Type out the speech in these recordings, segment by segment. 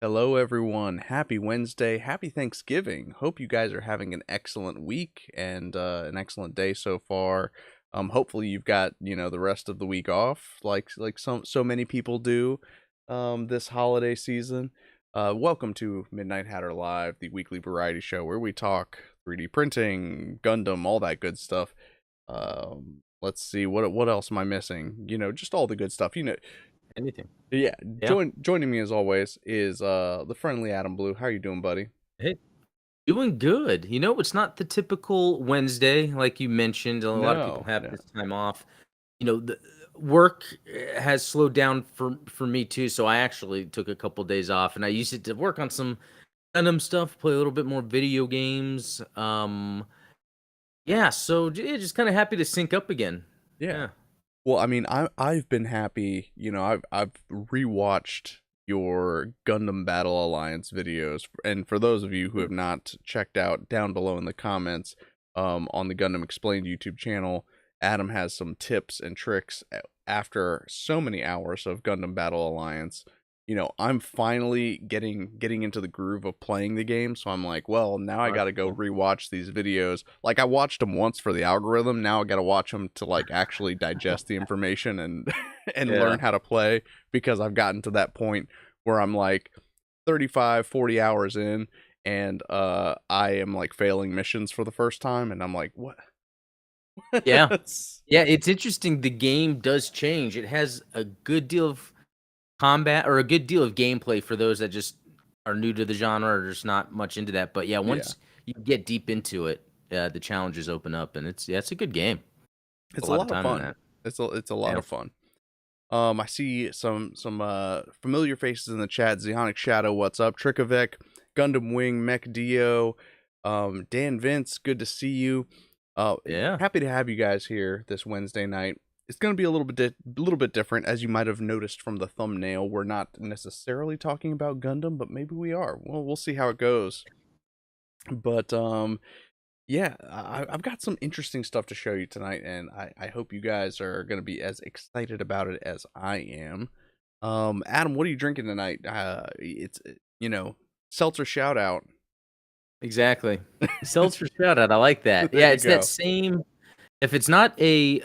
Hello, everyone. Happy Wednesday. Happy Thanksgiving. Hope you guys are having an excellent week and an excellent day so far. Hopefully you've got the rest of the week off, like so many people do, this holiday season. Welcome to Midnight Hatter Live, the weekly variety show where we talk 3D printing, Gundam, all that good stuff. Let's see what else am I missing? Just all the good stuff. Anything. Yeah, Yeah. joining me as always is the friendly Adam Blue. How you doing, buddy? Hey, doing good. It's not the typical Wednesday, like you mentioned. A lot of people No, have no. this time off. The work has slowed down for me too. So I actually took a couple days off, and I used it to work on some Gundam stuff, play a little bit more video games. Yeah. So just kind of happy to sync up again. Yeah. Yeah. Well, I mean, I've been happy. I've rewatched your Gundam Battle Alliance videos, and for those of you who have not checked out, down below in the comments, on the Gundam Explained YouTube channel, Adam has some tips and tricks after so many hours of Gundam Battle Alliance. I'm finally getting into the groove of playing the game, so I'm like, well, now I Oh, got that's to go cool. rewatch these videos. Like I watched them once for the algorithm, now I got to watch them to like actually digest the information and and Yeah. learn how to play because I've gotten to that point where I'm like 35, 40 hours in and I am like failing missions for the first time and I'm like, what? Yeah. Yeah. It's interesting. The game does change. It has a good deal of combat or a good deal of gameplay for those that just are new to the genre or just not much into that. But yeah, Yeah. once you get deep into it, the challenges open up, and it's a good game. A It's a lot of lot of time in fun. that. It's a lot Yeah. of fun. I see some familiar faces in the chat. Zionic Shadow, what's up? Trickovec, Gundam Wing, Mech Dio, Dan Vince, good to see you. Yeah. Happy to have you guys here this Wednesday night. It's going to be a little bit different, as you might have noticed from the thumbnail. We're not necessarily talking about Gundam, but maybe we are. Well, we'll see how it goes. But yeah, I've got some interesting stuff to show you tonight, and I hope you guys are going to be as excited about it as I am. Adam, what are you drinking tonight? It's seltzer shout out. Exactly. Seltzer shout out. I like that. There Yeah, you it's that go. same. If it's not a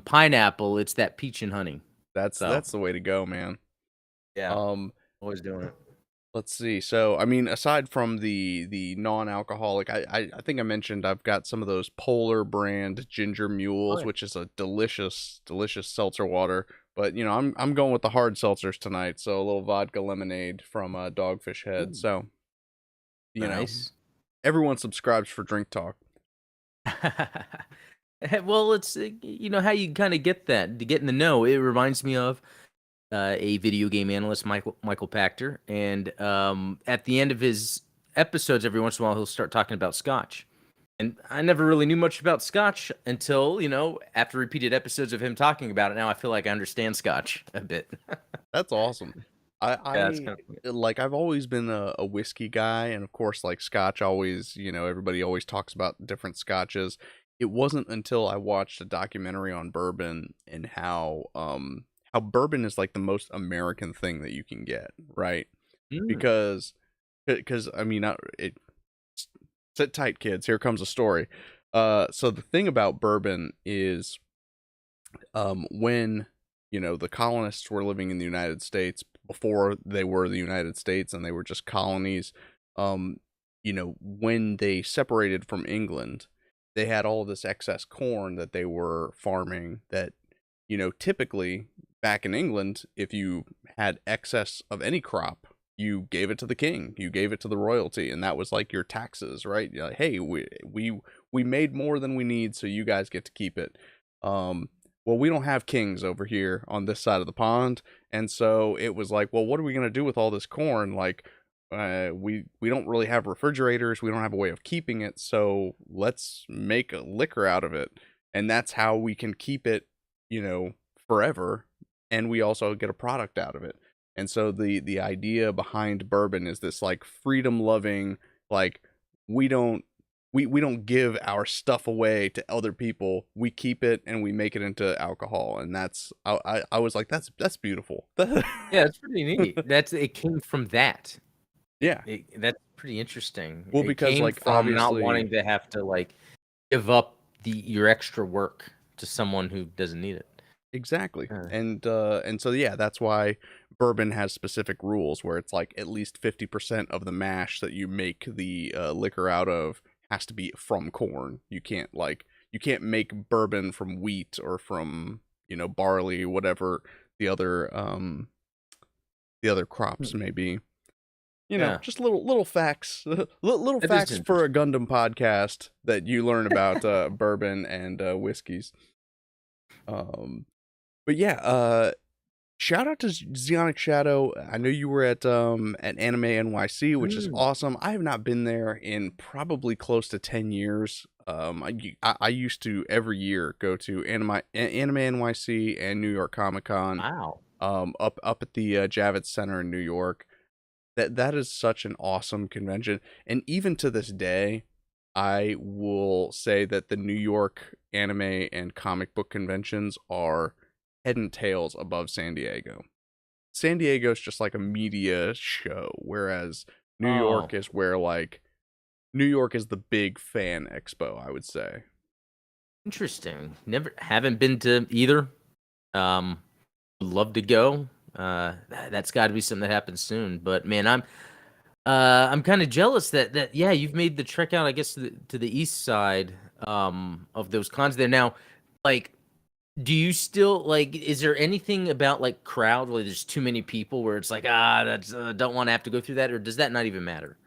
pineapple, it's that peach and honey. So That's the way to go, man. yeah, Um, always doing it. let's see. So, I mean, aside from the non-alcoholic, I think I mentioned I've got some of those Polar brand Ginger Oh Mules, yeah. which is a delicious seltzer water. But I'm going with the hard seltzers tonight. So a little vodka lemonade from Dogfish Head. Ooh, So you know, nice. everyone subscribes for Drink Talk. Well, it's how you kind of get that to get in the know. It reminds me of a video game analyst, Michael Pachter, and at the end of his episodes, every once in a while, he'll start talking about Scotch. And I never really knew much about Scotch until after repeated episodes of him talking about it. Now I feel like I understand Scotch a bit. That's awesome. I Yeah, it's I kind of funny. like I've always been a whiskey guy, and of course, like Scotch always, everybody always talks about different Scotches. It wasn't until I watched a documentary on bourbon and how bourbon is like the most American thing that you can get, right? Mm, Because I mean, sit tight, kids. Here comes a story. So the thing about bourbon is, when the colonists were living in the United States before they were the United States and they were just colonies, when they separated from England, they had all this excess corn that they were farming that, typically back in England, if you had excess of any crop, you gave it to the king, you gave it to the royalty, and that was like your taxes, right? You're like, hey, we made more than we need, so you guys get to keep it. Well, we don't have kings over here on this side of the pond, and so it was like, well, what are we gonna do with all this corn? Like, we don't really have refrigerators, we don't have a way of keeping it, so let's make a liquor out of it, and that's how we can keep it, forever, and we also get a product out of it. And so the idea behind bourbon is this like freedom loving, like we don't we don't give our stuff away to other people. We keep it and we make it into alcohol, and I was like, that's beautiful. yeah, it's pretty neat. It came from that. Yeah. That's pretty interesting. Well, It because came like from not obviously wanting to have to like give up your extra work to someone who doesn't need it. exactly. Uh, And so yeah, that's why bourbon has specific rules where it's like at least 50% of the mash that you make the liquor out of has to be from corn. You can't make bourbon from wheat or from, barley, whatever the other crops hmm, may be. yeah, Just little facts, little that is facts for a interesting. Gundam podcast that you learn about bourbon and whiskeys. Um, but yeah, shout out to Zeonic Shadow. I know you were at Anime NYC, which is Mm, awesome. I have not been there in probably close to 10 years. I used to every year go to Anime NYC and New York Comic Con. wow. Up at the Javits Center in New York. That is such an awesome convention, and even to this day, I will say that the New York anime and comic book conventions are head and tails above San Diego. San Diego's just like a media show, whereas Oh, New York is the big fan expo, I would say. interesting. Never haven't been to either. Um, would love to go. That's got to be something that happens soon. But man, I'm kind of jealous that yeah, you've made the trek out, I guess, to the east side of those cons there. Now, like, do you still like? Is there anything about like crowd where there's too many people where it's like that's don't want to have to go through that, or does that not even matter?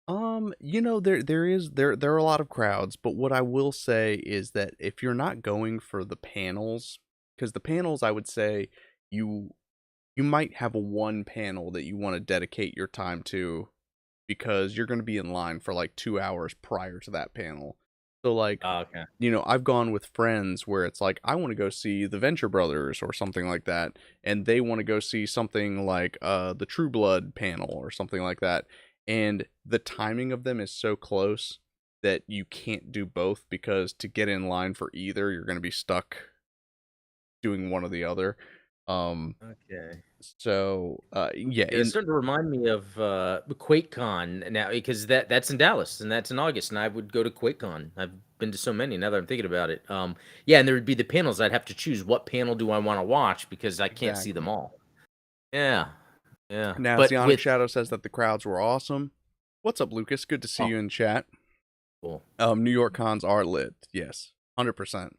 There are a lot of crowds, but what I will say is that if you're not going for the panels, because the panels, I would say you you might have a one panel that you want to dedicate your time to because you're going to be in line for like 2 hours prior to that panel. So like, Oh, okay. I've gone with friends where it's like I want to go see the Venture Brothers or something like that, and they want to go see something like the True Blood panel or something like that. And the timing of them is so close that you can't do both because to get in line for either, you're going to be stuck doing one or the other. Um Okay. yeah, Yeah, it's starting to remind me of QuakeCon now because that's in Dallas and that's in August, and I would go to QuakeCon. I've been to so many now that I'm thinking about it. Yeah, and there would be the panels. I'd have to choose what panel do I want to watch because I can't see them exactly. all. Yeah, yeah. Now, But Zionic with Shadow says that the crowds were awesome. What's up, Lucas? Good to see oh, you in chat. cool. New York cons are lit. Yes, 100%.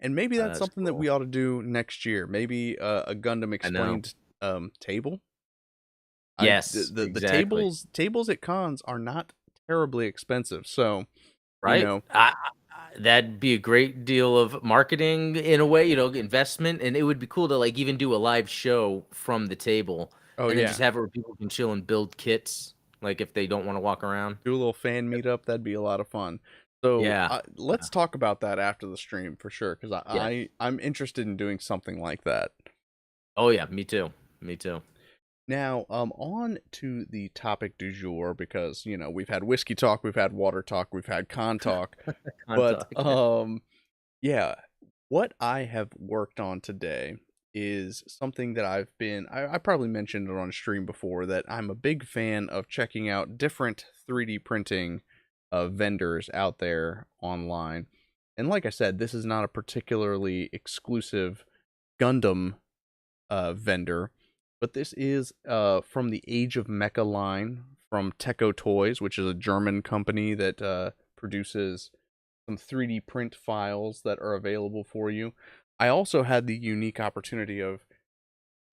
And maybe that's That's something that we cool. ought to do next year. Maybe a Gundam I know. explained table. Yes, The exactly. tables at cons are not terribly expensive. So, you Right? know, That'd be a great deal of marketing in a way, investment, and it would be cool to like even do a live show from the table, oh and then just yeah, have it where people can chill and build kits, like if they don't want to walk around. do a little fan Yep. meetup. That'd be a lot of fun. So Yeah. let's talk about that after the stream for sure, because Yes. I'm interested in doing something like that. Oh yeah. Me too. Me too. Now, on to the topic du jour because we've had whiskey talk, we've had water talk, we've had con talk, but Contact. yeah, what I have worked on today is something that I probably mentioned it on stream before that I'm a big fan of checking out different 3D printing vendors out there online, and like I said, this is not a particularly exclusive Gundam vendor, but this is from the Age of Mecha line from Teco Toys, which is a German company that produces some 3D print files that are available for you. I also had the unique opportunity of,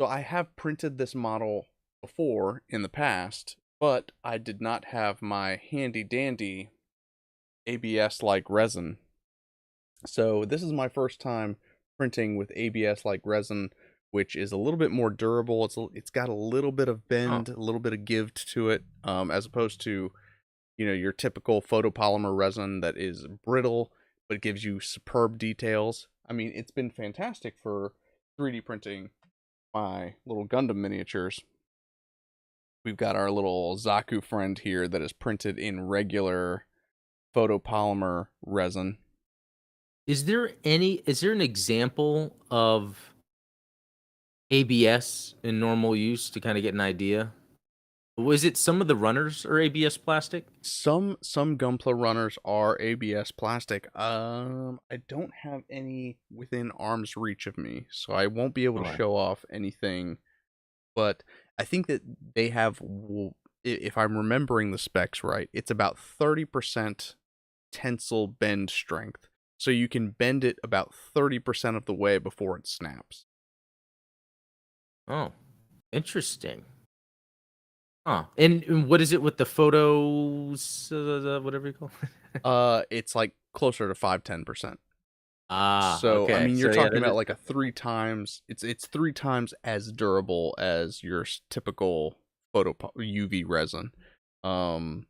so I have printed this model before in the past, but I did not have my handy dandy ABS like resin. So this is my first time printing with ABS like resin, which is a little bit more durable. It's got a little bit of Oh, bend, a little bit of give to it, as opposed to your typical photopolymer resin that is brittle but gives you superb details. I mean, it's been fantastic for 3D printing my little Gundam miniatures. We've got our little Zaku friend here that is printed in regular photopolymer resin. is there an example of ABS in normal use to kind of get an idea? Was it some of the runners are ABS plastic? Some Gunpla runners are ABS plastic. I don't have any within arm's reach of me, so I won't be able to Alright. show off anything. But I think that they have, if I'm remembering the specs right, it's about 30% tensile bend strength. So you can bend it about 30% of the way before it snaps. Oh, interesting. Huh. And what is it with the photos, whatever you call it? It's like closer to 5-10%. Ah, So, I okay. mean, you're So, yeah, talking that about is like a definitely 3 times it's 3 times as durable as your typical UV resin. Um,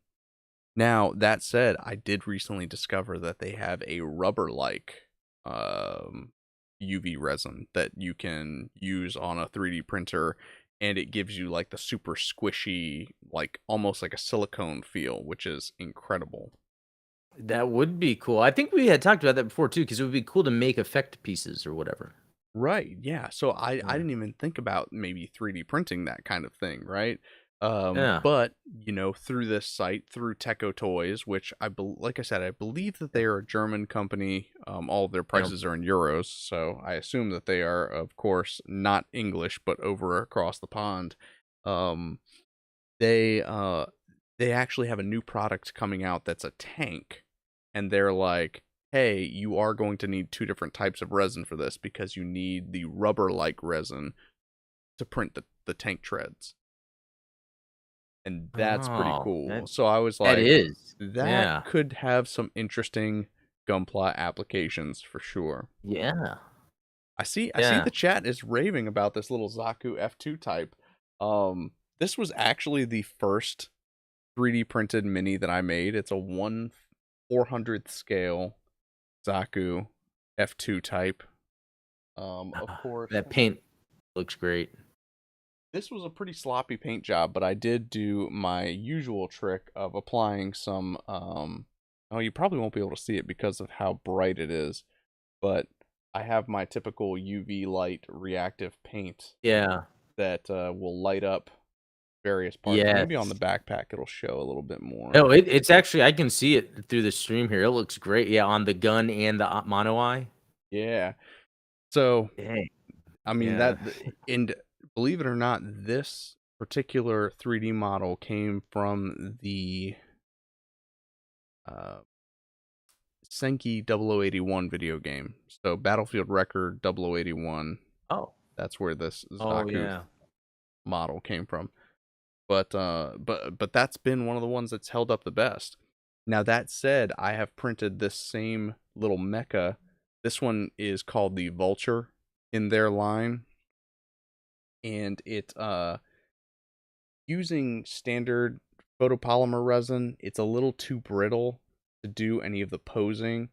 Now, that said, I did recently discover that they have a rubber-like UV resin that you can use on a 3D printer, and it gives you like the super squishy, like almost like a silicone feel, which is incredible. that would be cool. I think we had talked about that before too, because it would be cool to make effect pieces or whatever. Right, yeah. So I Yeah. didn't even think about maybe 3D printing that kind of thing, right? Yeah. But through this site, through Techo Toys, which like I said, I believe that Yeah. they are a German company. All of their Yeah. prices are in euros, so I assume that they are, of course, not English, but over across the pond. Um, they uh they actually have a new product coming out that's a tank, and they're like, hey, you are going to need 2 different types of resin for this because you need the rubber like resin to print the tank treads, and that's pretty Oh, cool. So I was that like, is. that Yeah. could have some interesting gunpla applications for sure. Yeah. I see Yeah. the chat is raving about this little Zaku F2 type. This was actually the first 3D printed mini that I made. It's a 1/400th scale Zaku F2 type. Of course, That paint looks great. this was a pretty sloppy paint job, but I did do my usual trick of applying some oh, you probably won't be able to see it because of how bright it is, but I have my typical UV light reactive paint Yeah. that will light up various parts. Maybe on the Yes. backpack it'll show a little bit more. No, it's actually I can see it through the stream here. It looks great. Yeah, on the gun and the mono eye. Yeah. So, Dang. I mean Yeah. and believe it or not, this particular 3D model came from the uh, Senki 0081 video game. So Battlefield Record 0081. Oh. That's where this Oh, Zaku yeah. model came from. But that's been one of the ones that's held up the best. Now that said, I have printed this same little mecha. This one is called the Vulture in their line, and it using standard photopolymer resin, it's a little too brittle to do any of the posing.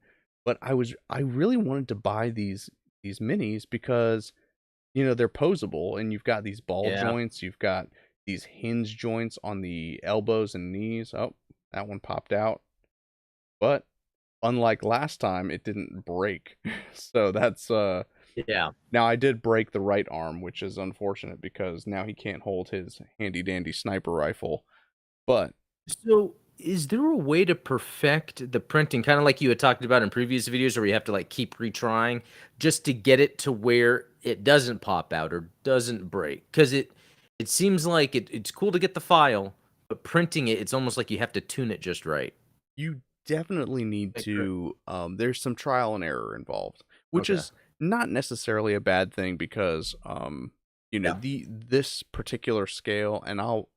But I really wanted to buy these minis because they're posable, and you've got these ball Yeah. joints, you've got these hinge joints on the elbows and knees. Oh, that one popped out. But unlike last time, it didn't break. So that's Yeah. now I did break the right arm, which is unfortunate because now he can't hold his handy dandy sniper rifle. But So, is there a way to perfect the printing, kind of like you had talked about in previous videos, where you have to like keep retrying just to get it to where it doesn't pop out or doesn't break? Because it seems like it's cool to get the file, but printing it, it's almost like you have to tune it just right. you definitely need Like, correct. to there's some trial and error involved, which Okay. is not necessarily a bad thing because Yeah. this particular scale, and I'll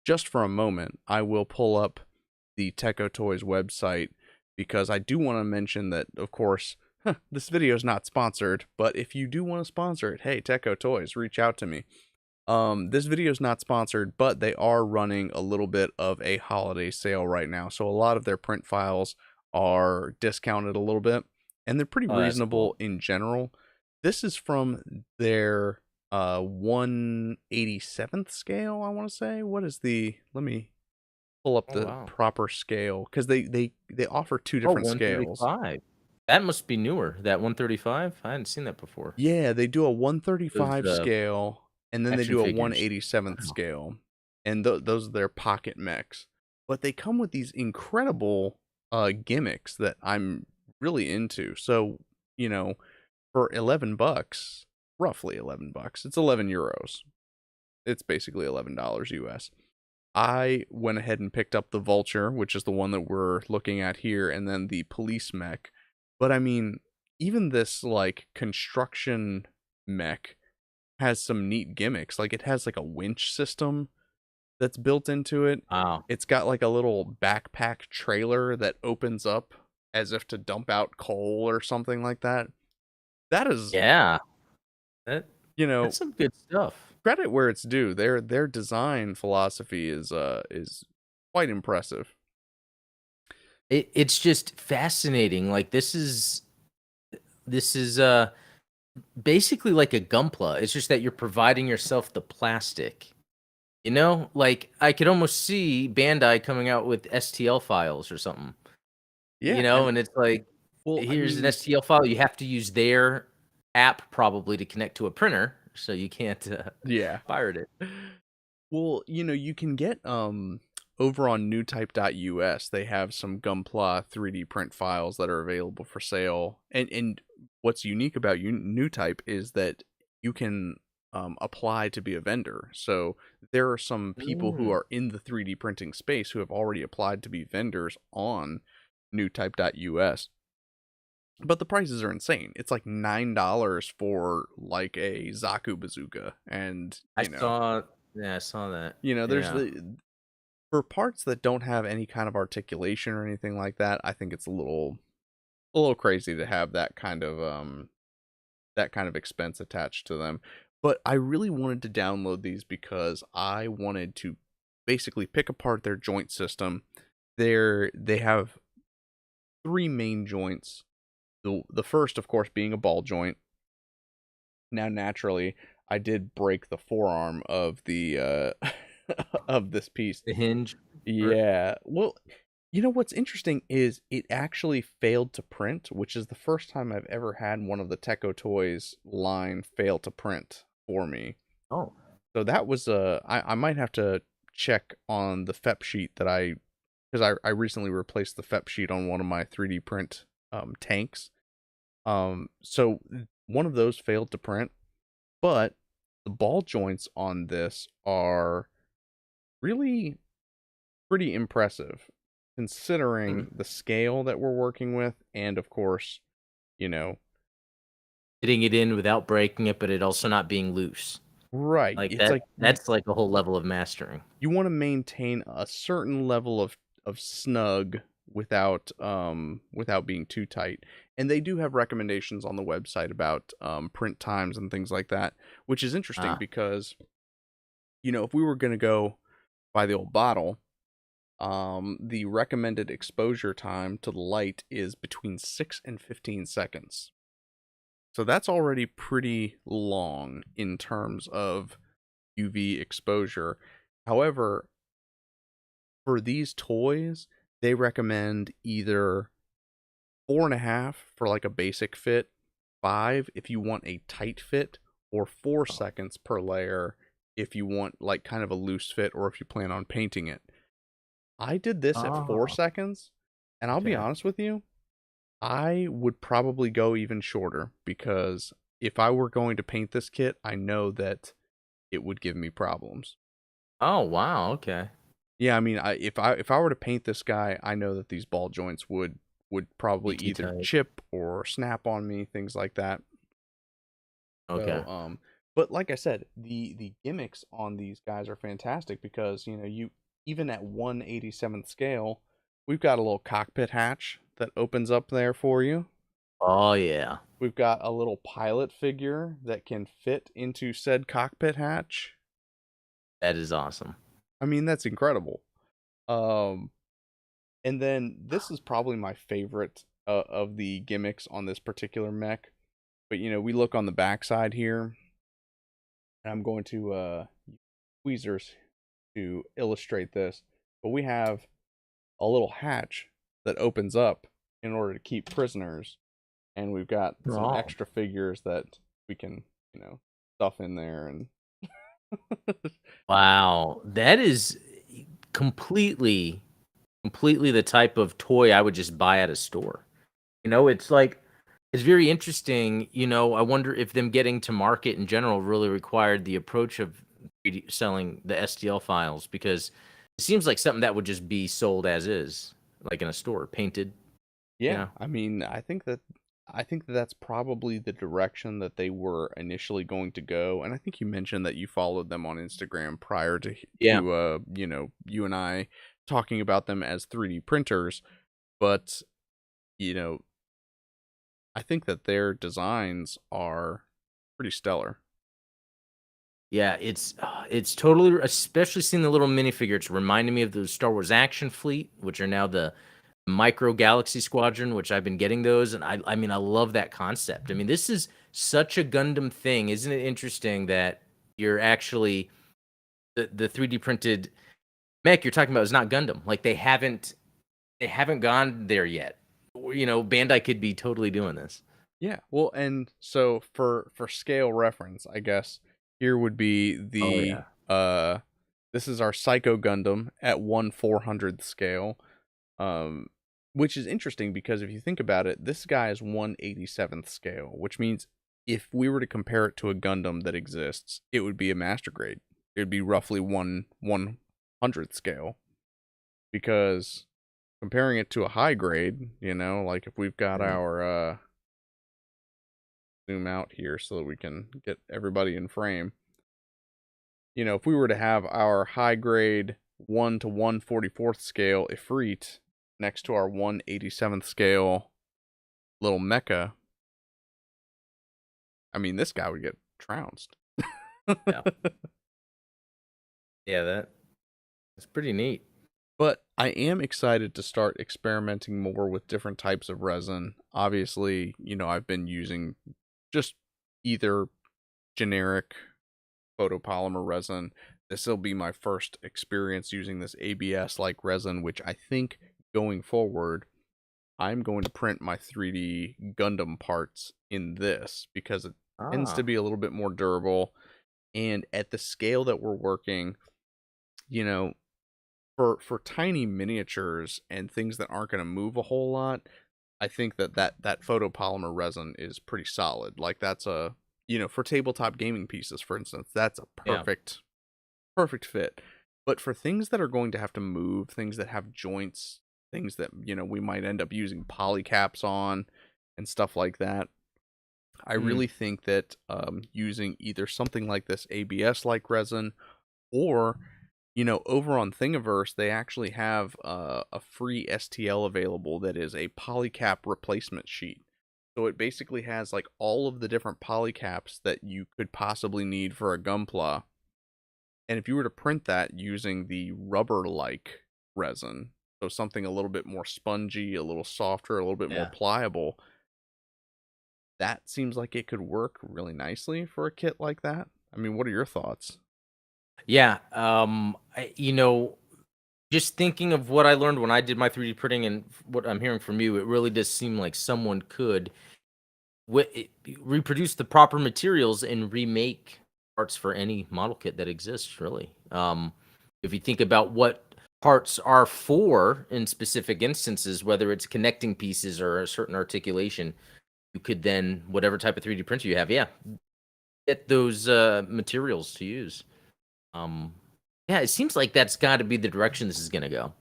just for a moment, I will pull up the Techo Toys website because I do want to mention that, of course, this video is not sponsored, but if you do want to sponsor it, hey, Techo Toys, reach out to me. This video is not sponsored, but they are running a little bit of a holiday sale right now. So a lot of their print files are discounted a little bit, and they're pretty Oh, that's cool. reasonable in general. This is from their 187th scale, I want to say. What is the let me pull up Oh, the wow. proper scale because they offer 2 Oh, different scales. 135. That must be newer. That 135? I hadn't seen that before. Yeah, they do a Those 135 scale, and then they action do a figures. 187th Wow. scale. and those are their pocket mechs. But they come with these incredible gimmicks that I'm really into. So, you know, for $11, roughly $11, it's 11 euros. It's basically $11 US. I went ahead and picked up the Vulture, which is the one that we're looking at here, and then the police mech. But I mean, even this like construction mech has some neat gimmicks. Like it has like a winch system that's built into it. Wow. It's got like a little backpack trailer that opens up as if to dump out coal or something like that. That is, Yeah. That you that's know, some good stuff. credit where it's due. Their design philosophy is quite impressive. It's just fascinating. Like this is basically like a Gunpla. It's just that you're providing yourself the plastic. You know, like I could almost see Bandai coming out with STL files or something. You Yeah, know, and and it's like, well, I here's an mean, STL file. You have to use their app probably to connect to a printer, so you can't yeah. pirate it. Well, you can get over on newtype.us, they have some Gunpla 3D print files that are available for sale. And what's unique about Newtype is that you can apply to be a vendor. So there are some people who Mm. are in the 3D printing space who have already applied to be vendors on newtype.us. But the prices are insane. It's like $9 for like a Zaku bazooka, and I saw, yeah, I saw that. there's Yeah. the for parts that don't have any kind of articulation or anything like that. I think it's a little crazy to have that kind of expense attached to them. But I really wanted to download these because I wanted to basically pick apart their joint system. They have three main joints. The first, of course, being a ball joint. Now, naturally, I did break the forearm of the of this piece. The hinge. Or, Yeah. Well, what's interesting is it actually failed to print, which is the first time I've ever had one of the Teco Toys line fail to print for me. oh, So that was I might have to check on the FEP sheet because I recently replaced the FEP sheet on one of my 3D print tanks. So one of those failed to print, but the ball joints on this are really pretty impressive mm. considering the scale that we're working with, and of course, you know, Fitting it in without breaking it, but it also not being loose. right. Like It's that. like That's like a whole level of mastering. you want to maintain a certain level of snug without being too tight. And they do have recommendations on the website about print times and things like that, which is interesting Ah. because if we were going to go by the old bottle, the recommended exposure time to the light is between 6 and 15 seconds. So that's already pretty long in terms of UV exposure. However, for these toys, they recommend either 4.5 for like a basic fit, 5 if you want a tight fit, or 4 seconds per layer if you want like kind of a loose fit or if you plan on painting it. I did this at 4 seconds, and I'll be Okay. honest with you, I would probably go even shorter because if I were going to paint this kit, I know that it would give me problems. Oh, wow. Okay. Yeah, I mean, if I were to paint this guy, I know that these ball joints would Be probably too either tight. chip or snap on me, things like that. Okay. So, but like I said, the gimmicks on these guys are fantastic because you even at 1/87th scale, we've got a little cockpit hatch that opens up there for you. Oh yeah. We've got a little pilot figure that can fit into said cockpit hatch. That is awesome. I mean, that's incredible. Um, and then this is probably my favorite of the gimmicks on this particular mech. But we look on the backside here, and I'm going to use tweezers to illustrate this. But we have a little hatch that opens up in order to keep prisoners, and we've got some Oh. extra figures that we can, stuff in there and Wow, that is completely completely the type of toy I would just buy at a store. It's like it's very interesting, I wonder if them getting to market in general really required the approach of 3D selling the STL files because it seems like something that would just be sold as is, like in a store, painted, you Yeah, know? I mean, I think that that's probably the direction that they were initially going to go. And I think you mentioned that you followed them on Instagram prior to Yeah. you and I talking about them as 3D printers, but you know, I think that their designs are pretty stellar. Yeah, it's totally especially seeing the little minifigure, it's reminding me of the Star Wars Action Fleet, which are now the Micro Galaxy Squadron, which I've been getting those, and I mean, I love that concept. I mean, this is such a Gundam thing. Isn't it interesting that you're actually the 3D printed mech you're talking about is not Gundam. Like they haven't gone there yet. Bandai could be totally doing this. Yeah, well, and so for scale reference, I guess here would be Oh the yeah. this is our Psycho Gundam at 1/400th scale. Um, which is interesting because if you think about it, this guy is 1/87th scale, which means if we were to compare it to a Gundam that exists, it would be a master grade. It would be roughly 1/100th scale because comparing it to a high grade, like if we've got Right. our zoom out here so that we can get everybody in frame. If we were to have our high grade 1 to 1/44th scale Ifrit next to our 1/87th scale little Mecha, I mean, this guy would get trounced. Yeah. Yeah, that's pretty neat. But I am excited to start experimenting more with different types of resin. Obviously, I've been using just either generic photopolymer resin. This will be my first experience using this ABS like resin, which I think going forward, I'm going to print my 3D Gundam parts in this because it tends to Ah, be a little bit more durable. And at the scale that we're working, you know, for tiny miniatures and things that aren't going to move a whole lot, I think that photopolymer resin is pretty solid. Like that's for tabletop gaming pieces, for instance, that's a yeah. perfect fit. But for things that are going to have to move, things that have joints, things that, we might end up using polycaps on and stuff like that, I Mm, really think that using either something like this ABS like resin or, over on Thingiverse, they actually have a free STL available that is a polycap replacement sheet. So it basically has like all of the different polycaps that you could possibly need for a Gunpla, and if you were to print that using the rubber like resin, so something a little bit more spongy, a little softer, a little bit more yeah. pliable, that seems like it could work really nicely for a kit like that. I mean, what are your thoughts? Yeah. Just thinking of what I learned when I did my 3D printing and what I'm hearing from you, it really does seem like someone could reproduce the proper materials and remake parts for any model kit that exists, really. If you think about what parts are for in specific instances, whether it's connecting pieces or a certain articulation, you could then, whatever type of 3D printer you have, yeah, get those materials to use. Um, yeah, it seems like that's got to be the direction this is going to go,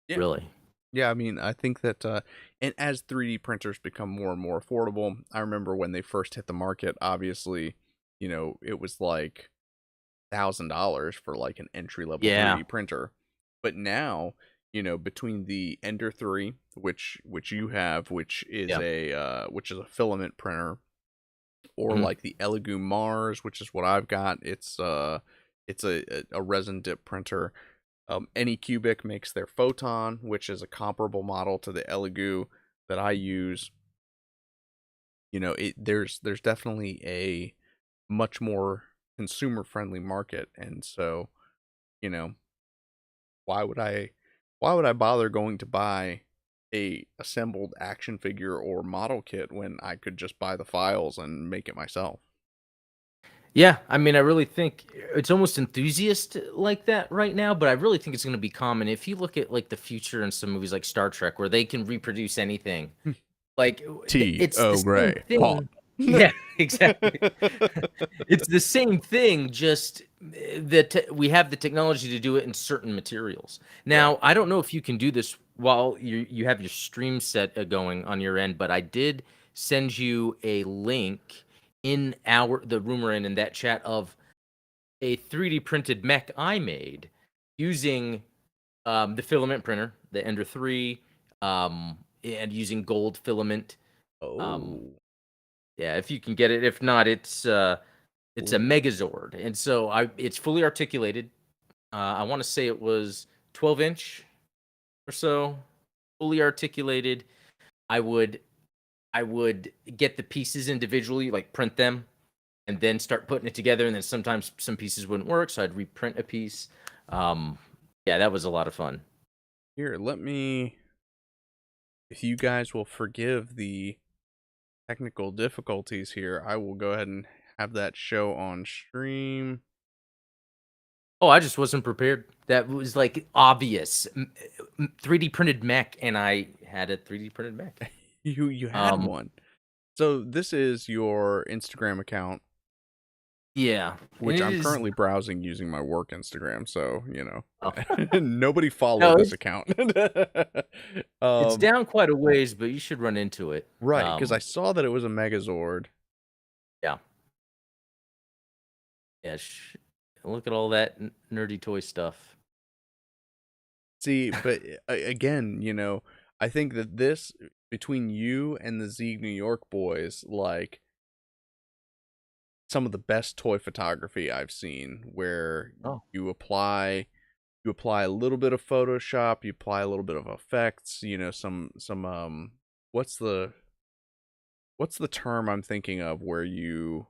Yeah. really. Yeah, I mean, I think that and as 3D printers become more and more affordable, I remember when they first hit the market, obviously, it was like $1,000 for like an entry level Yeah. 3D printer. But now, between the Ender 3, which you have, Yeah. which is a filament printer, or Mhm. like the Elegoo Mars, which is what I've got. It's a resin dip printer. Anycubic makes their Photon, which is a comparable model to the Elegoo that I use. There's definitely a much more consumer friendly market, and so you know why would I bother going to buy a assembled action figure or model kit when I could just buy the files and make it myself? Yeah, I mean, I really think it's almost enthusiast like that right now, but I really think it's going to be common. If you look at like the future in some movies like Star Trek, where they can reproduce anything, like T. it's the O. same Ray. Pop. thing. Yeah, exactly. It's the same thing, just that we have the technology to do it in certain materials. Right. Now, I don't know if you can do this while you have your stream set going on your end, but I did send you a link in the room we're in that chat of a 3D printed mech I made using the filament printer, the Ender 3, and using gold filament. Um, Oh. yeah, if you can get it. If not, it's a Ooh. Megazord, and so it's fully articulated. I want to say it was 12-inch or so, fully articulated. I would I would get the pieces individually, like print them, and then start putting it together. And then sometimes some pieces wouldn't work, so I'd reprint a piece. Um, yeah, that was a lot of fun. Here, let me. If you guys will forgive the technical difficulties here, I will go ahead and have that show on stream. Oh, I just wasn't prepared. That was like obvious. 3D printed mech, and I had a 3D printed mech. You had Um, one. So this is your Instagram account, yeah, and which it I'm is. currently browsing using my work Instagram. So, Oh. nobody follow No, this account. it's um, down quite a ways, but you should run into it. right, because I saw that it was a Megazord. Yeah, yeah. Look at all that nerdy toy stuff. See, but again, I think that this between you and the Zeeg New York boys, like some of the best toy photography I've seen, where Oh, you apply a little bit of Photoshop, you apply a little bit of effects, some what's the what's the term I'm thinking of where you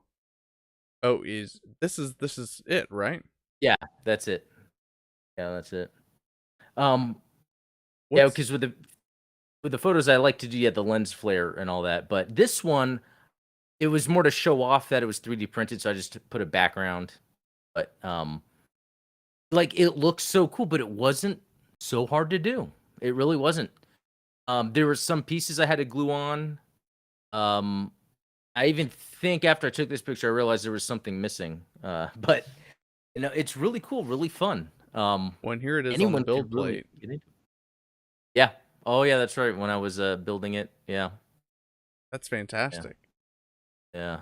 oh is this is it, right? yeah, that's it. Yeah, that's it. Um, yeah, What's because with the photos I like to do, yeah, the lens flare and all that. But this one, it was more to show off that it was 3D printed, so I just put a background. But like it looks so cool, but it wasn't so hard to do. It really wasn't. There were some pieces I had to glue on. Um, I even think after I took this picture, I realized there was something missing. But it's really cool, really fun. when here it is on the Anyone build could really plate. get into. Yeah. Oh yeah, that's right. When I was building it, yeah, That's yeah, fantastic. yeah,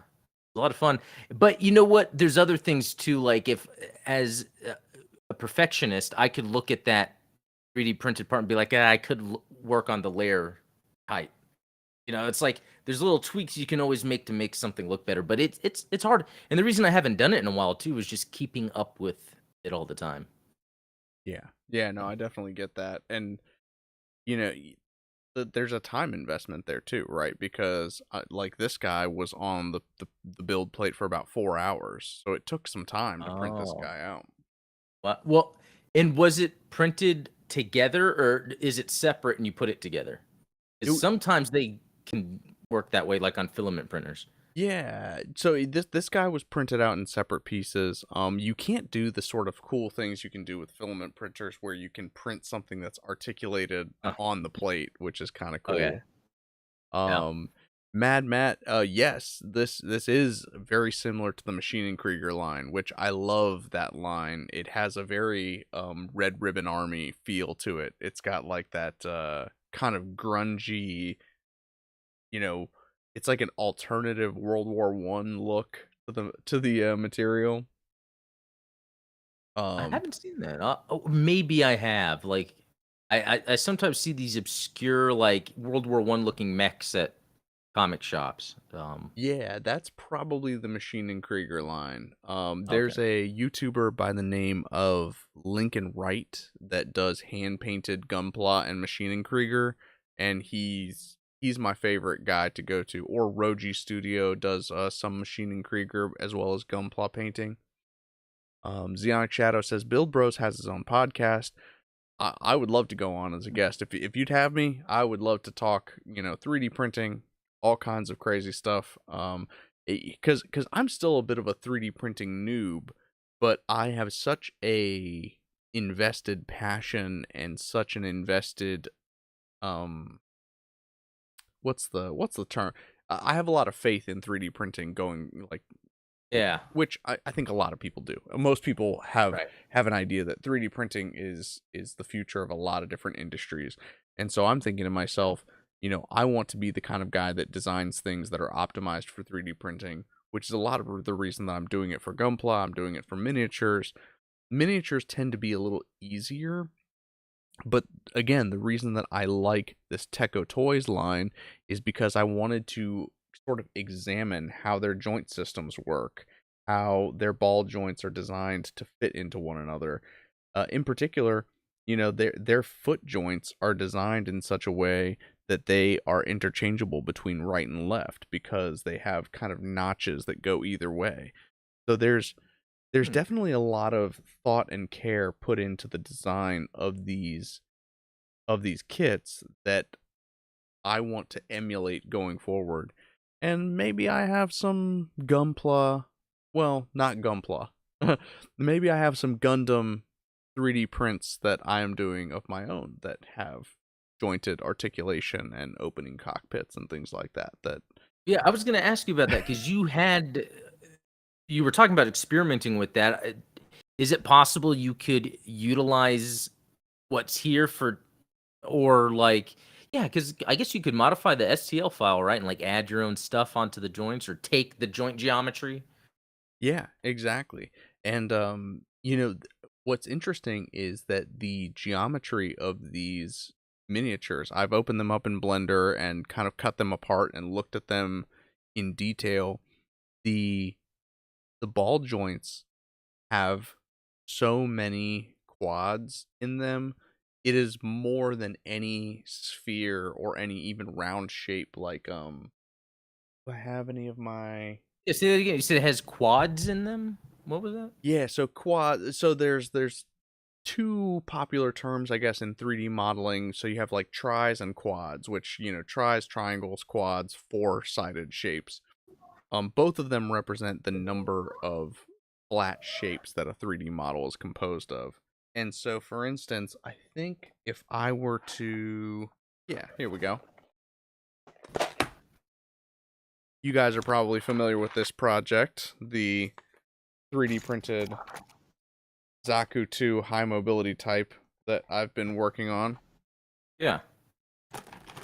a lot of fun. But you know what? There's other things too. Like if as a perfectionist, I could look at that 3D printed part and be like, I could work on the layer height. It's like there's little tweaks you can always make to make something look better, but it's hard. And the reason I haven't done it in a while too is just keeping up with it all the time. Yeah. Yeah, no, I definitely get that. And you know, y- there's a time investment there too, right? Because like this guy was on the build plate for about 4 hours, so it took some time to print this Oh, guy out. well, and was it printed together or is it separate and you put it together? It, Because sometimes they can work that way, like on filament printers. yeah, so this guy was printed out in separate pieces. You can't do the sort of cool things you can do with filament printers, where you can print something that's articulated Oh, on the plate, which is kind of okay. cool. Yeah. Um, Mad Matt, yes, this is very similar to the Machining Krieger line, which I love that line. It has a very Red Ribbon Army feel to it. It's got like that kind of grungy, you know, it's like an alternative World War One look to the material. I Um, haven't seen that. Maybe I have. Like, I sometimes see these obscure, like World War One looking mechs at comic shops. Yeah, that's probably the Machine and Krieger line. Okay. There's a YouTuber by the name of Lincoln Wright that does hand painted Gunpla and Machine and Krieger, and he's my favorite guy to go to. Or Roji Studio does some Machine and Krieger as well as Gunpla painting. Zeonic Shadow says Build Bros has his own podcast. I would love to go on as a guest. If you'd have me, I would love to talk, 3D printing, all kinds of crazy stuff. Because I'm still a bit of a 3D printing noob, but I have such a invested passion and such an invested um what's the term? I have a lot of faith in 3D printing going like Yeah. which I think a lot of people do. Most people have Right. an idea that 3D printing is the future of a lot of different industries. And so I'm thinking to myself, I want to be the kind of guy that designs things that are optimized for 3D printing, which is a lot of the reason that I'm doing it for Gunpla, I'm doing it for miniatures. Miniatures tend to be a little easier, but again, the reason that I like this Techo Toys line is because I wanted to sort of examine how their joint systems work, how their ball joints are designed to fit into one another. In particular, their foot joints are designed in such a way that they are interchangeable between right and left because they have kind of notches that go either way. So there's Hmm. definitely a lot of thought and care put into the design of these kits that I want to emulate going forward. And maybe I have some Gunpla, well, not Gunpla. Maybe I have some Gundam 3D prints that I am doing of my own that have jointed articulation and opening cockpits and things like that. That Yeah, I was gonna ask you about that because you were talking about experimenting with that. Is it possible you could utilize what's here for, or like, yeah, because I guess you could modify the STL file, right, and like add your own stuff onto the joints or take the joint geometry. Yeah, exactly. And what's interesting is that the geometry of these miniatures, I've opened them up in Blender and kind of cut them apart and looked at them in detail. The the ball joints have so many quads in them. It is more than any sphere or any even round shape like do I have any of my Yeah, say that again. You said it has quads in them. What was that? yeah, so quad so there's two popular terms, I guess, in 3D modeling. So you have like tris and quads, which, tris, triangles, quads, four-sided shapes. Both of them represent the number of flat shapes that a 3D model is composed of. And so, for instance, I think if I were to, yeah, here we go. You guys are probably familiar with this project, the 3D printed Zaku 2 high mobility type that I've been working on, Yeah.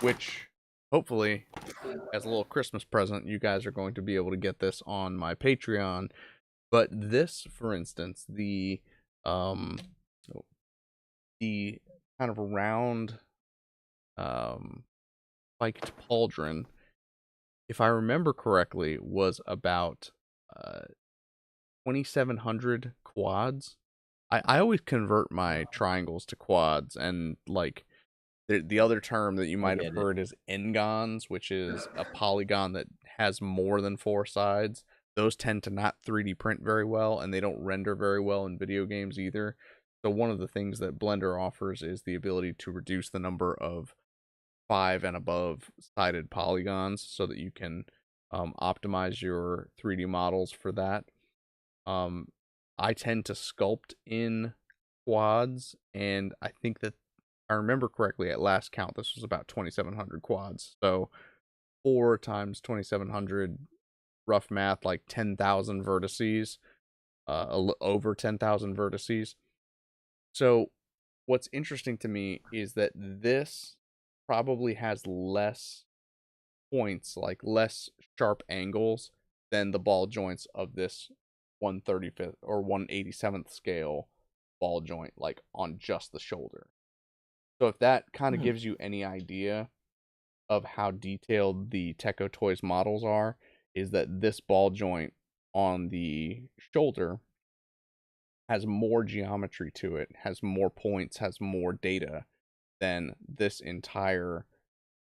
which hopefully, as a little Christmas present, you guys are going to be able to get this on my Patreon. But this, for instance, um the kind of round spiked pauldron, if I remember correctly, was about 2,700 quads. I always convert my triangles to quads, and like the other term that you I might have get it. heard is n-gons, which is a polygon that has more than four sides. Those tend to not 3D print very well, and they don't render very well in video games either. So one of the things that Blender offers is the ability to reduce the number of five and above sided polygons so that you can optimize your 3D models for that. Um, I tend to sculpt in quads, and I think that I remember correctly at last count, this was about 2,700 quads. So 4 times 2,700, rough math, like 10,000 vertices, over 10,000 vertices. So what's interesting to me is that this probably has less points, like less sharp angles than the ball joints of this 135th or 187th scale ball joint, like on just the shoulder. So if that kind of Hmm. gives you any idea of how detailed the Techo Toys models are, is that this ball joint on the shoulder has more geometry to it, has more points, has more data than this entire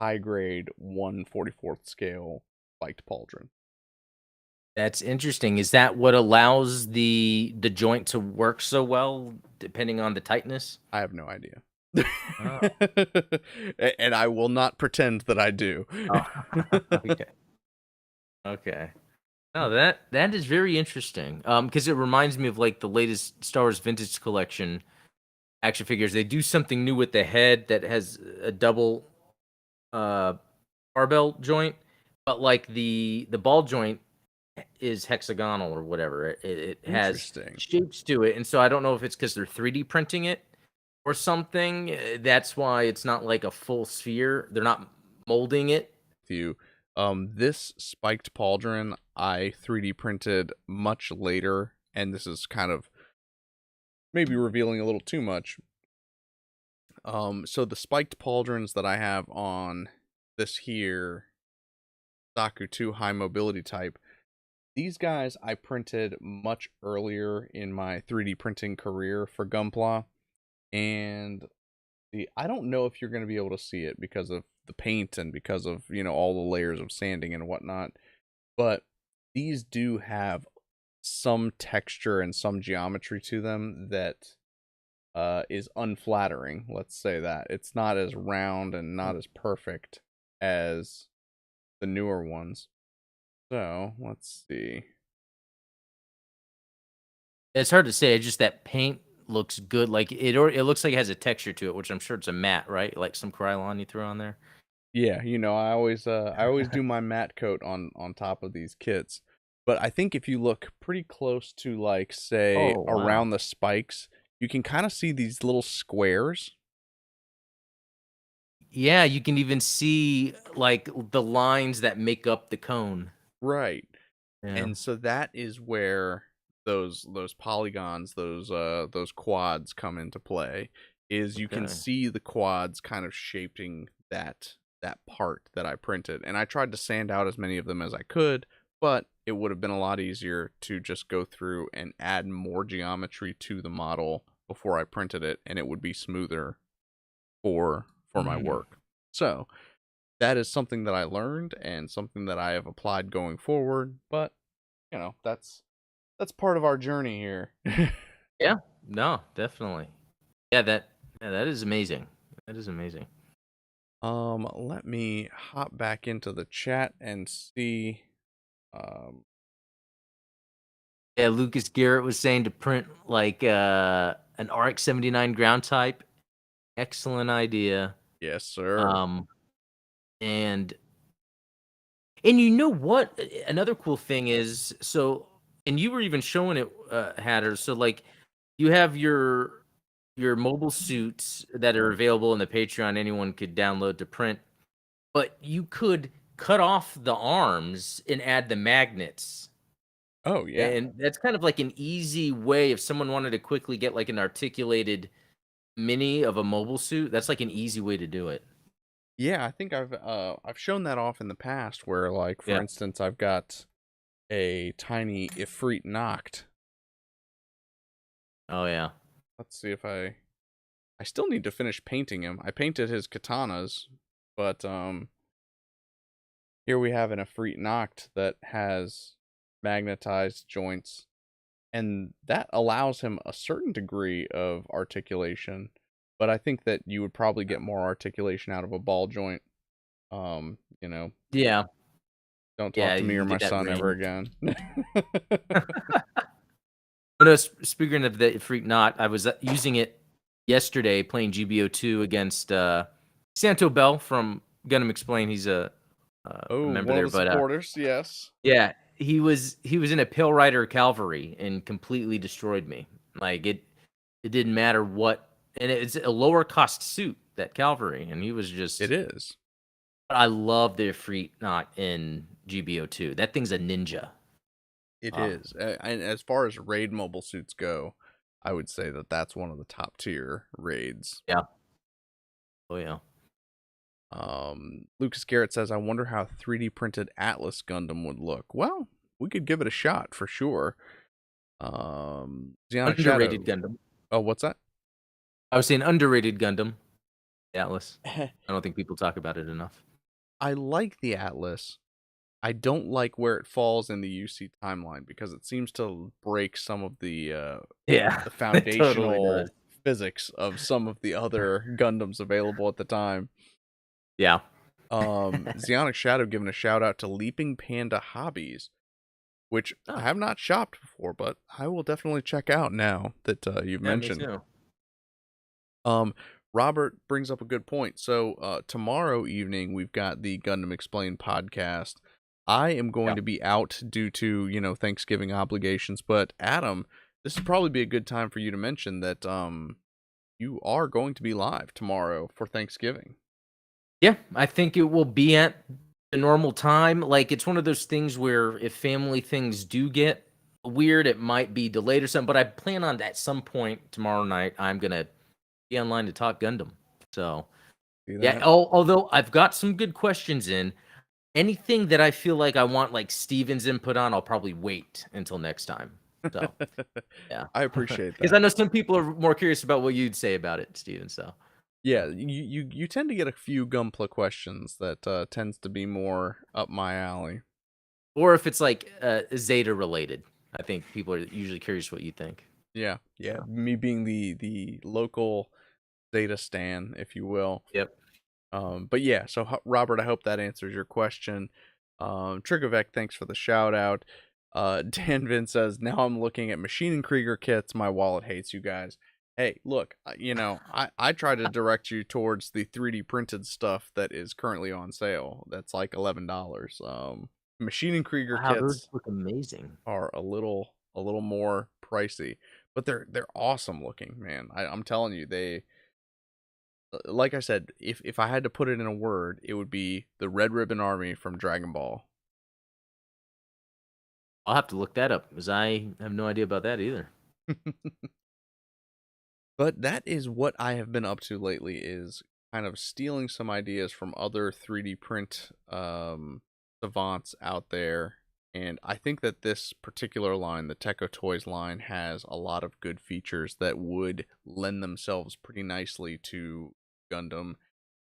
high grade 1/44th scale spiked pauldron. That's interesting. Is that what allows the joint to work so well, depending on the tightness? I have no idea. Oh. And I will not pretend that I do. Oh. Okay. Okay. No, that is very interesting. Because it reminds me of like the latest Star Wars Vintage Collection action figures. They do something new with the head that has a double uh barbell joint, but like the ball joint is hexagonal or whatever. It has Interesting. shapes to it, and so I don't know if it's because they're 3D printing it or something. That's why it's not like a full sphere. They're not molding it. You, this spiked pauldron I 3D printed much later, and this is kind of maybe revealing a little too much. So the spiked pauldrons that I have on this here Saku 2 high mobility type, these guys I printed much earlier in my 3D printing career for Gunpla, and I don't know if you're going to be able to see it because of the paint and because of, all the layers of sanding and whatnot, but these do have some texture and some geometry to them that is unflattering. Let's say that it's not as round and not as perfect as the newer ones. So let's see. It's hard to say. It's just that paint looks good. Like it looks like it has a texture to it, which I'm sure it's a matte, right? Like some Krylon you throw on there. Yeah, I always do my matte coat on top of these kits. But I think if you look pretty close to, like, say Oh wow. around the spikes, you can kind of see these little squares. Yeah, you can even see like the lines that make up the cone. Right. Yeah. And so that is where those polygons, those quads come into play. Is you can Okay. see the quads kind of shaping that part that I printed. And I tried to sand out as many of them as I could, but it would have been a lot easier to just go through and add more geometry to the model before I printed it, and it would be smoother for my Mhm. work. So that is something that I learned and something that I have applied going forward, but that's part of our journey here. Yeah. No, definitely. Yeah, that is amazing. That is amazing. Let me hop back into the chat and see. Um, Yeah, Lucas Garrett was saying to print like an ARC 79 ground type. Excellent idea. yes, sir. Um and and you know what? Another cool thing is so and you were even showing it Hatter. So like you have your mobile suits that are available in the Patreon anyone could download to print, but you could cut off the arms and add the magnets. Oh yeah, And that's kind of like an easy way if someone wanted to quickly get like an articulated mini of a mobile suit, that's like an easy way to do it. yeah. I think I've shown that off in the past, where, like, for Yeah. instance, I've got a tiny Ifrit knocked. Oh yeah. Let's see if I still need to finish painting him. I painted his katanas, but here we have an Ifrit knocked that has magnetized joints, and that allows him a certain degree of articulation. But I think that you would probably get more articulation out of a ball joint. Um, you know, Yeah. don't talk Yeah, to me or you my get that son ever range. again. But no, speaking of the freak knot, I was using it yesterday playing GBO2 against Santo Bell from Gundam Explain. He's a Oh, member one of there, the but supporters, yes. yeah, he was in a Pale Rider Cavalry and completely destroyed me. Like it didn't matter what, and it's a lower cost suit, that Cavalry, and he was It just. is. I love the Freak Knot in GBO2. That thing's a ninja. It Uh, is. And as far as raid mobile suits go, I would say that that's one of the top tier raids. yeah. Oh yeah. Lucas Garrett says, I wonder how 3D printed Atlas Gundam would look. Well, we could give it a shot for sure. Zionic Underrated Shadow. Gundam. Oh, what's that? I was saying underrated Gundam. Atlas. I don't think people talk about it enough. I like the Atlas. I don't like where it falls in the UC timeline because it seems to break some of Yeah, the it totally does. foundational physics of some of the other Gundams available at the time. Yeah. Zionic Shadow giving a shout out to Leaping Panda Hobbies. which I Oh, have not shopped before, but I will definitely check out now that you've yeah, me mentioned. too. Um, Robert brings up a good point. So tomorrow evening we've got the Gundam Explained podcast. I am going Yeah. to be out due to Thanksgiving obligations, but Adam, this would probably be a good time for you to mention that you are going to be live tomorrow for Thanksgiving. Yeah, I think it will be at the normal time. Like, it's one of those things where if family things do get weird, it might be delayed or something. But I plan on at some point tomorrow night, I'm gonna be online to talk Gundam. So See yeah. that? Although I've got some good questions in. Anything that I feel like I want like Steven's input on, I'll probably wait until next time. So yeah, I appreciate because I that. know some people are more curious about what you'd say about it, Steven. So Yeah, you tend to get a few Gunpla questions that tends to be more up my alley. or if it's like Zeta related, I think people are usually curious what you think. Yeah, yeah. Yeah. Me being the local Zeta stan, if you will. Yep. But yeah, so Robert, I hope that answers your question. Triggervec, thanks for the shout out. Dan Vin says, now I'm looking at Machine and Krieger kits. My wallet hates you guys. Hey, look, I try to direct you towards the 3D printed stuff that is currently on sale. That's like $11. Machine and Krieger Wow, those kits look amazing. are a little more pricey, but they're awesome looking, man. I'm telling you, they like I said, if I had to put it in a word, it would be the Red Ribbon Army from Dragon Ball. I'll have to look that up because I have no idea about that either. But that is what I have been up to lately, is kind of stealing some ideas from other 3D print savants out there. And I think that this particular line, the Techo Toys line, has a lot of good features that would lend themselves pretty nicely to Gundam,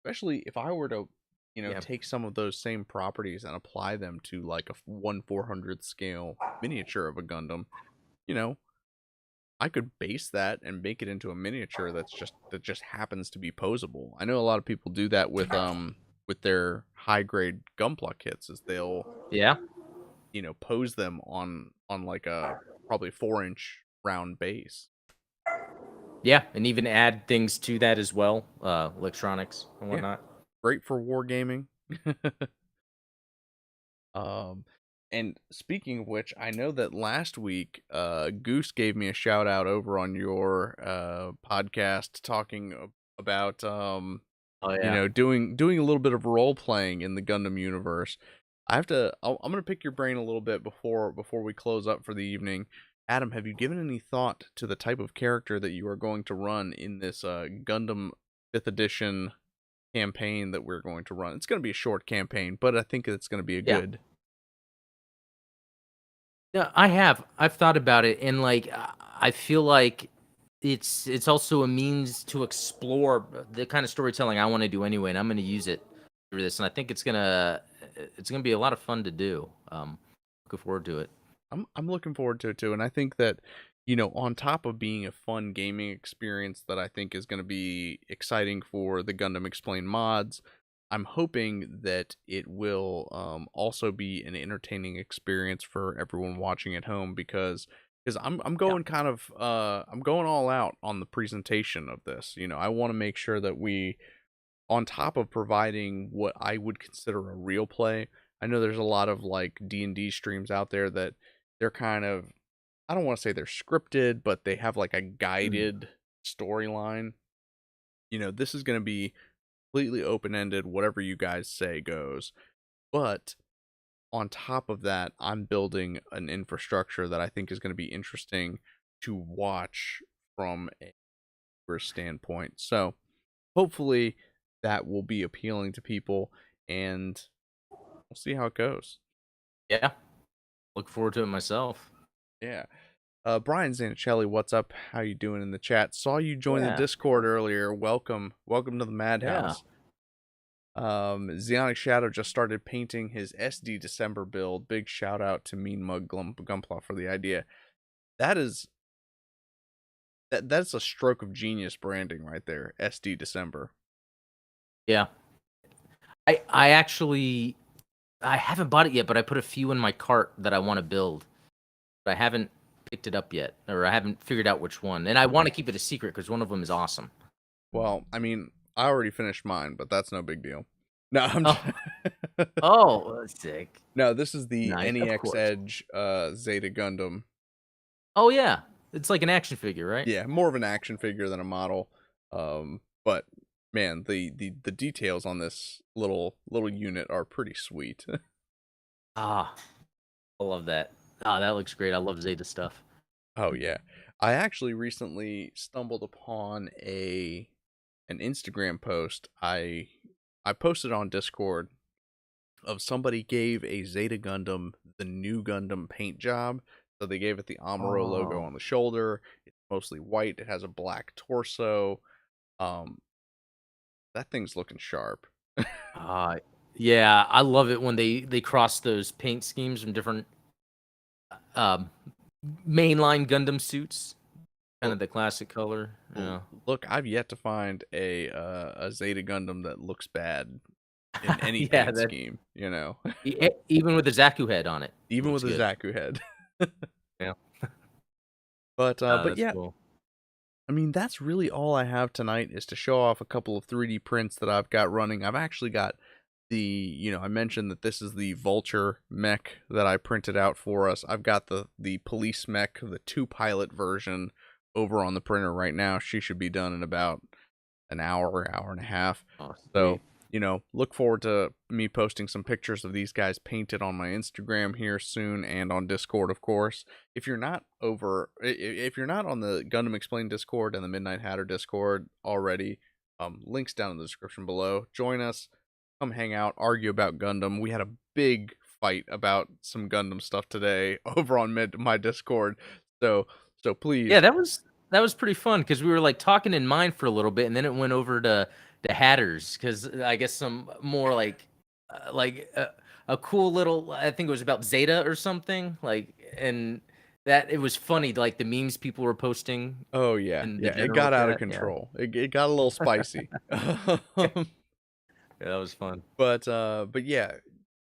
especially if I were to Yeah. take some of those same properties and apply them to like a 1/400 scale miniature of a Gundam. you know I could base that and make it into a miniature that just happens to be posable. I know a lot of people do that with their high grade Gunpla kits, is they'll Yeah. pose them on like a probably 4-inch round base. Yeah, and even add things to that as well, electronics and Yeah, whatnot. great for wargaming. Um, and speaking of which, I know that last week, Goose gave me a shout out over on your podcast, talking about Oh yeah. doing a little bit of role playing in the Gundam universe. I'm gonna pick your brain a little bit before we close up for the evening. Adam, have you given any thought to the type of character that you are going to run in this Gundam 5th edition campaign that we're going to run? It's going to be a short campaign, but I think it's going to be a Yeah. good. Yeah, I have. I've thought about it, and like I feel like it's also a means to explore the kind of storytelling I want to do anyway, and I'm going to use it for this, and I think it's gonna be a lot of fun to do. Looking forward to it. I'm looking forward to it too, and I think that on top of being a fun gaming experience that I think is going to be exciting for the Gundam Explained mods, I'm hoping that it will also be an entertaining experience for everyone watching at home, because I'm Yeah. going kind of I'm going all out on the presentation of this. I want to make sure that we, on top of providing what I would consider a real play. I know there's a lot of like D&D streams out there that they're kind of, I don't want to say they're scripted, but they have like a Mm. guided storyline. This is going to be completely open-ended, whatever you guys say goes. But on top of that, I'm building an infrastructure that I think is going to be interesting to watch from a viewer standpoint. So, hopefully that will be appealing to people, and we'll see how it goes. Yeah. Look forward to it myself. Yeah. Brian Zanichelli, what's up? How you doing in the chat? Saw you join the Yeah. Discord earlier. Welcome to the Yeah. Madhouse. Zeonic Shadow just started painting his SD December build. Big shout out to Mean Mug Gumpla for the idea. That's a stroke of genius branding right there. SD December. Yeah. I actually I haven't bought it yet, but I put a few in my cart that I want to build. But I haven't picked it up yet, or I haven't figured out which one. And I want to keep it a secret because one of them is awesome. Well, I mean, I already finished mine, but that's no big deal. No, I'm just... Oh, oh, sick. No, this is the Nice, of NEX course. Edge Zeta Gundam. Oh yeah, it's like an action figure, right? Yeah, more of an action figure than a model. But man, the details on this little unit are pretty sweet. Ah, I love that. Ah, that looks great. I love Zeta stuff. Oh yeah. I actually recently stumbled upon an Instagram post. I posted on Discord of somebody gave a Zeta Gundam the new Gundam paint job. So they gave it the Amuro logo Oh, on the shoulder. It's mostly white. It has a black torso. Um, that thing's looking sharp. ah, yeah. I love it when they cross those paint schemes from different um mainline Gundam suits, kind Well, of the classic color. Yeah. look, I've yet to find a Zeta Gundam that looks bad in any Yeah, paint that scheme, you know. even with the Zaku head on it, Even looks with a good. Zaku head. Yeah. But That's yeah, cool. I mean that's really all I have tonight is to show off a couple of 3D prints that I've got running. I've actually got I mentioned that this is the Vulture mech that I printed out for us. I've got the police mech, the 2 pilot version over on the printer right now. She should be done in about an hour and a half. Oh, So, sweet. look forward to me posting some pictures of these guys painted on my Instagram here soon and on Discord, of course. If you're not if you're not on the Gundam Explained Discord and the Midnight Hatter Discord already, links down in the description below. Join us, come hang out, argue about Gundam. We had a big fight about some Gundam stuff today over on my Discord. So, Yeah, please. that was pretty fun because we were like talking in mind for a little bit, and then it went over to Hatters because I guess some more like a cool little. I think it was about Zeta or something like, and that it was funny like the memes people were posting Oh yeah, in the yeah. It general got out of chat. Yeah, control. It got a little spicy. yeah, that was fun. But yeah,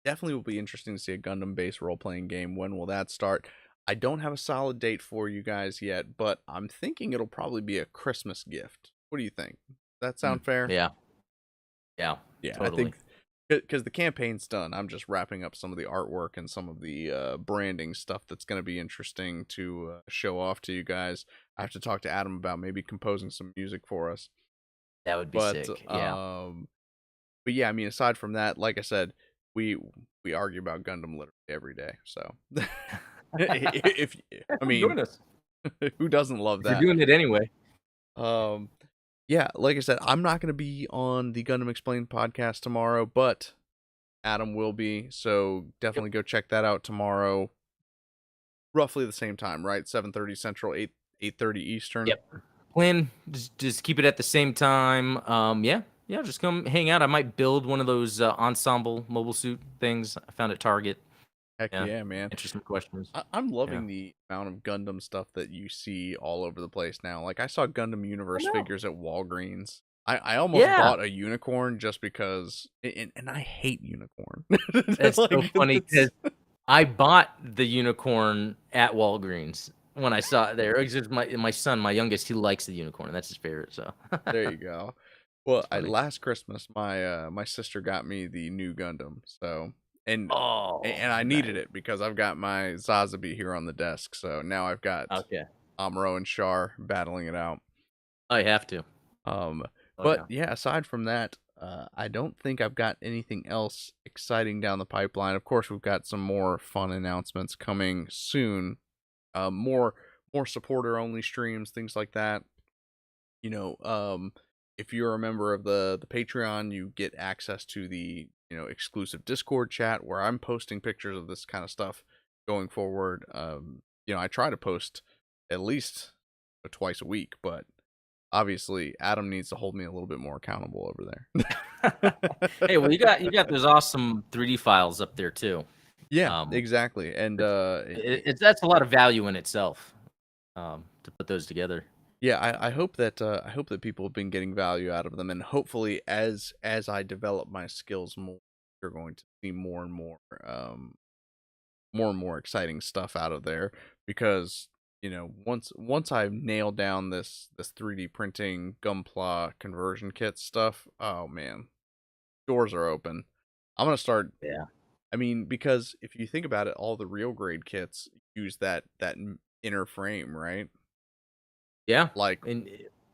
definitely will be interesting to see a Gundam based role playing game. When will that start? I don't have a solid date for you guys yet, but I'm thinking it'll probably be a Christmas gift. What do you think? That Mm, sound fair? yeah, yeah, Yeah, I totally. think because the campaign's done. I'm just wrapping up some of the artwork and some of the branding stuff that's going to be interesting to show off to you guys. I have to talk to Adam about maybe composing some music for us. That would be But sick. Yeah. um but yeah, I mean aside from that, like I said, we we argue about Gundam literally every day. So if I mean, Join us who doesn't love if you're that? doing it anyway. Um yeah, like I said, I'm not going to be on the Gundam Explained podcast tomorrow, but Adam will be. So Yep. definitely go check that out tomorrow, roughly the same time, right? 7:30 Central, 8:30 Eastern. Yep. Plan just keep it at the same time. Yeah, yeah. Just come hang out. I might build one of those ensemble mobile suit things I found at Target. Heck Yeah, yeah, man. answer some questions. I'm Yeah. loving the amount of Gundam stuff that you see all over the place now. Like I saw Gundam I Universe know. figures at Walgreens. I almost Yeah, bought a unicorn just because, and I hate unicorn. that's so Like funny because it's I bought the unicorn at Walgreens when I saw it there. It's just my son, my youngest, he likes the unicorn. That's his favorite. So there you go. Well, it's funny. last Christmas my sister got me the new Gundam. So and Oh, and I needed nice. it because I've got my Zazabi here on the desk. So now I've got Okay. Amuro and Char battling it out. I have to. Um, Oh but yeah. yeah, aside from that, I don't think I've got anything else exciting down the pipeline. Of course, we've got some more fun announcements coming soon. More supporter only streams, things like that. You know, if you're a member of the Patreon, you get access to the exclusive Discord chat where I'm posting pictures of this kind of stuff going forward. I try to post at least twice a week, but obviously Adam needs to hold me a little bit more accountable over there. Hey, well, you got those awesome 3D files up there too. Yeah, Um, exactly. And it's that's a lot of value in itself. To put those together. yeah, I hope that people have been getting value out of them, and hopefully as I develop my skills more, you're going to see more and more exciting stuff out of there, because once I've nailed down this 3D printing Gunpla conversion kit stuff, oh man, doors are open. I'm gonna start. Yeah. I mean, because if you think about it, all the real grade kits use that inner frame, right? Yeah. Like And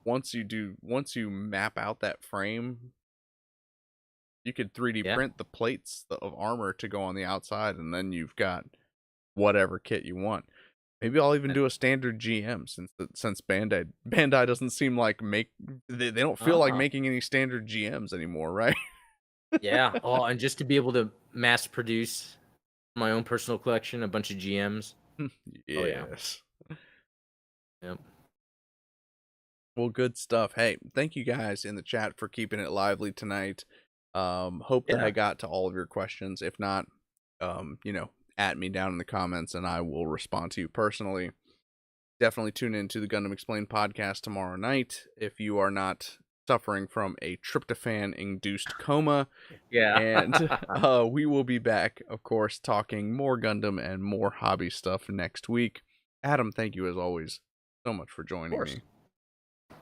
once you map out that frame, you could 3D yeah. print the plates of armor to go on the outside, and then you've got whatever kit you want. Maybe I'll even do a standard GM, since Bandai doesn't seem like they don't feel like Uh-huh. making any standard GMs anymore, right? Yeah. Oh, and just to be able to mass produce my own personal collection, a bunch of GMs. Oh yeah. Yes. Yep. Well, good stuff. Hey, thank you guys in the chat for keeping it lively tonight. Hope that I Yeah. got to all of your questions. If not, at me down in the comments and I will respond to you personally. Definitely tune into the Gundam Explained podcast tomorrow night if you are not suffering from a tryptophan induced coma. Yeah. And we will be back, of course, talking more Gundam and more hobby stuff next week. Adam, thank you as always so much for Of joining course. me.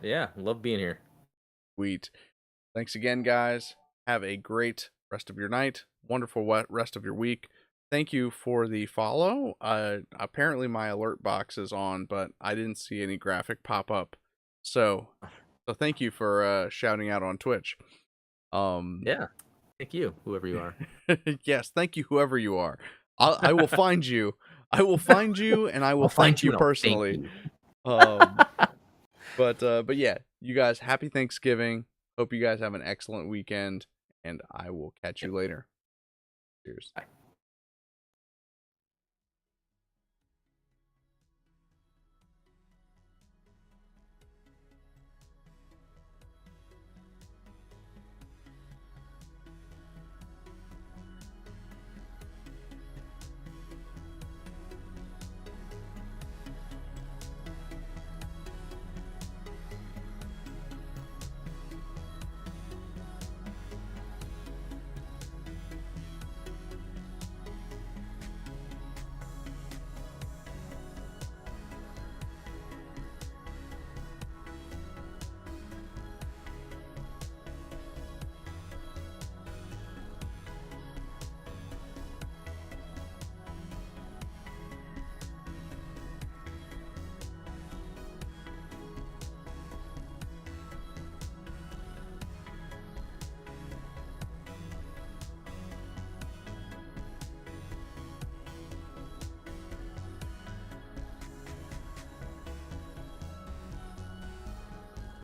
Yeah. Love being here. Sweet. Thanks again, guys. Have a great rest of your night. Wonderful rest of your week. Thank you for the follow. Apparently my alert box is on, but I didn't see any graphic pop up. So thank you for shouting out on Twitch. Yeah. Thank you, whoever you are. Yes, thank you, whoever you are. I will find you. I will find you, and I will I'll find thank you you and I'll thank personally. you. But yeah, you guys, happy Thanksgiving. Hope you guys have an excellent weekend, and I will catch you later. Cheers. Bye.